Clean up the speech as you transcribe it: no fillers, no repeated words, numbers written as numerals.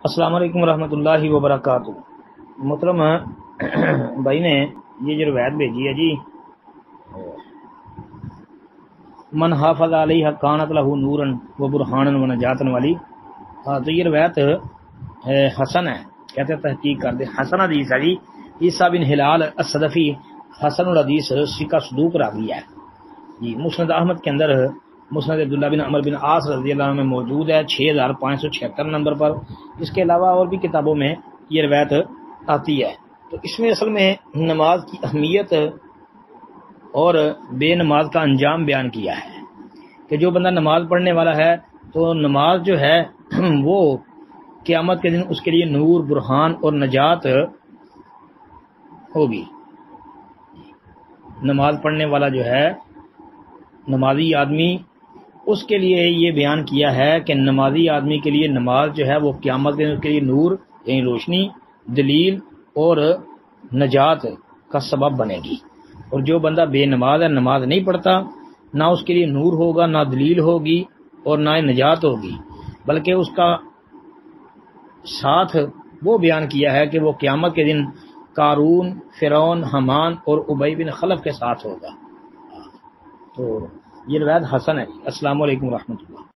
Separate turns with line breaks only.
السلام علیکم ورحمۃ اللہ وبرکاتہ۔ محترم بھائی نے یہ جو روایت بھیجی ہے جی، من حافظ علیہ کانت لہ نورن و برہانن و نجاتن والی، تو یہ روایت حسن ہے، کہتے ہیں تحقیق کر دے حسن حدیث ہے جی۔ عیسیٰ بن ہلال الصدفی حسن الحدیث ثقہ صدوق راوی ہے جی۔ مسند احمد کے اندر مسند عبداللہ بن عمر بن عاص رضی اللہ عنہ میں موجود ہے 6576 نمبر پر۔ اس کے علاوہ اور بھی کتابوں میں یہ روایت آتی ہے۔ تو اس میں اصل میں نماز کی اہمیت اور بے نماز کا انجام بیان کیا ہے کہ جو بندہ نماز پڑھنے والا ہے تو نماز جو ہے وہ قیامت کے دن اس کے لیے نور، برہان اور نجات ہوگی۔ نماز پڑھنے والا جو ہے نمازی آدمی، اس کے لیے یہ بیان کیا ہے کہ نمازی آدمی کے لیے نماز جو ہے وہ قیامت کے دن اس کے لیے نور یعنی روشنی، دلیل اور نجات کا سبب بنے گی۔ اور جو بندہ بے نماز ہے، نماز نہیں پڑھتا، نہ اس کے لیے نور ہوگا، نہ دلیل ہوگی اور نہ نجات ہوگی، بلکہ اس کا ساتھ وہ بیان کیا ہے کہ وہ قیامت کے دن قارون، فرعون، حامان اور ابی بن خلف کے ساتھ ہوگا۔ تو یہ روایت حسن ہے۔ السلام علیکم ورحمۃ اللہ۔